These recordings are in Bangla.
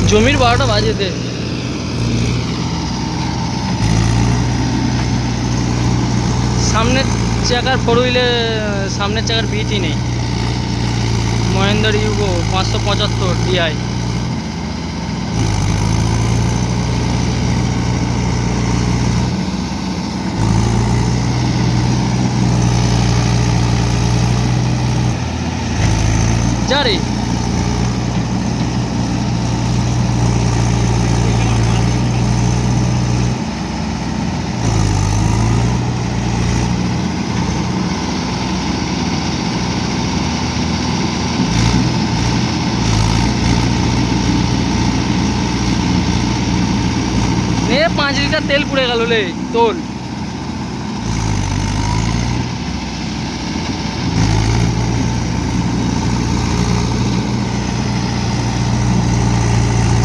জমির 12টা বাজে দে। সামনের চাকার 4 হুইলে সামনের চাকার বিটই নেই। Mahindra Yuvo 575 DI. যা রে নে 5 লিটার তেল পুড়ে গেল রে তোল।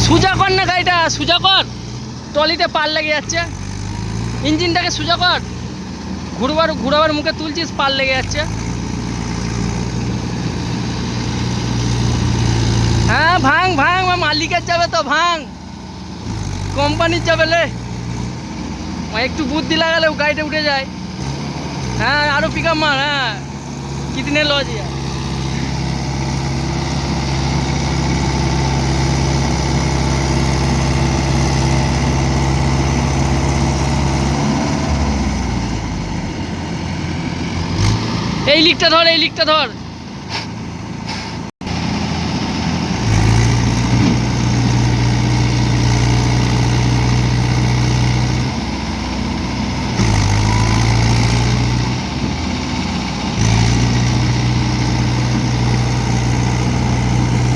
সোজা কর না গাড়িটা, সোজা কর। ট্রলিতে পাল লেগে যাচ্ছে, ইঞ্জিনটাকে সোজা কর। ঘুরবার মুখে তুলছিস, পাল লেগে যাচ্ছে। হ্যাঁ ভাঙ ভাঙ, মালিকের যাবে তো ভাঙ, কোম্পানির যাবে লে। একটু বুদ্ধি লাগালে গাড়িটা উঠে যায়। হ্যাঁ আরো পিক আপ মার। হ্যাঁ কি দিনের লজ। এই লিকটা ধর, এই লিকটা ধর।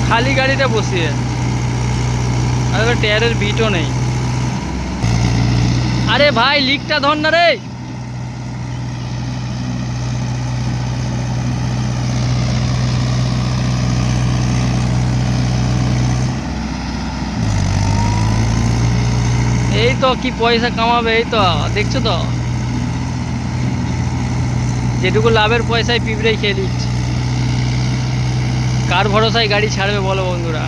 খালি গাড়িটা বসিয়ে, আর টায়ারের বিটও নেই। আরে ভাই লিকটা ধর না রে। এই তো কি পয়সা কামাবে, এই তো দেখছো তো, যেটুকু লাভের পয়সায় পিঁপড়েই খেয়ে দিচ্ছে। কার ভরসায় গাড়ি ছাড়বে বলো বন্ধুরা।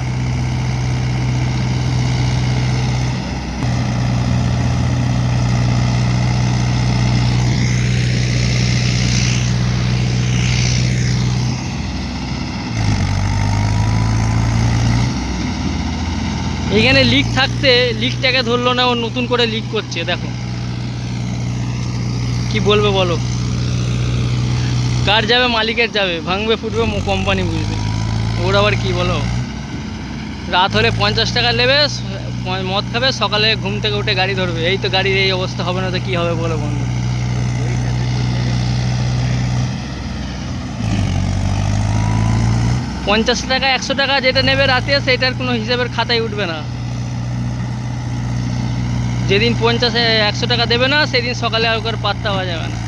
এইখানে লিক থাকতে লিকটাকে ধরলো না, ও নতুন করে লিক করছে। দেখো কি বলবে বলো। কার যাবে, মালিকের যাবে, ভাঙবে ফুটবে কোম্পানি বুঝবে। ওর আবার কি বলো, রাত হলে 50 টাকা নেবে, মদ খাবে, সকালে ঘুম থেকে উঠে গাড়ি ধরবে। এই তো গাড়ির এই অবস্থা হবে না তো কি হবে বলো বন্ধু। 50 টাকা 100 টাকা যেটা নেবে রাতে, সেটার কোনো হিসাবের খাতায় উঠবে না। যেদিন 50 100 টাকা দেবে না, সেদিন সকালে আর ওর পাত্তা পাওয়া যাবে না,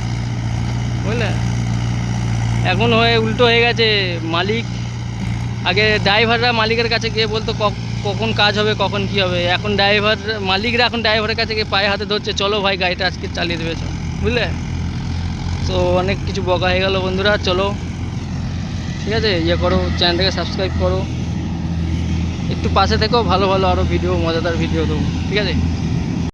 বুঝলে। এখন উল্টো হয়ে গেছে। মালিক আগে ড্রাইভাররা মালিকের কাছে গিয়ে বলতো কখন কাজ হবে, কখন কি হবে। এখন মালিকরা এখন ড্রাইভারের কাছে গিয়ে পায়ে হাতে ধরছে, চলো ভাই গাড়িটা আজকে চালিয়ে দেবে, বুঝলে। তো অনেক কিছু বকা হয়ে গেল বন্ধুরা। চলো ঠিক আছে, ইয়ে করো, চ্যানেলটাকে সাবস্ক্রাইব করো, একটু পাশে থেকেও, ভালো ভালো আরও ভিডিও, মজাদার ভিডিও দেবো, ঠিক আছে।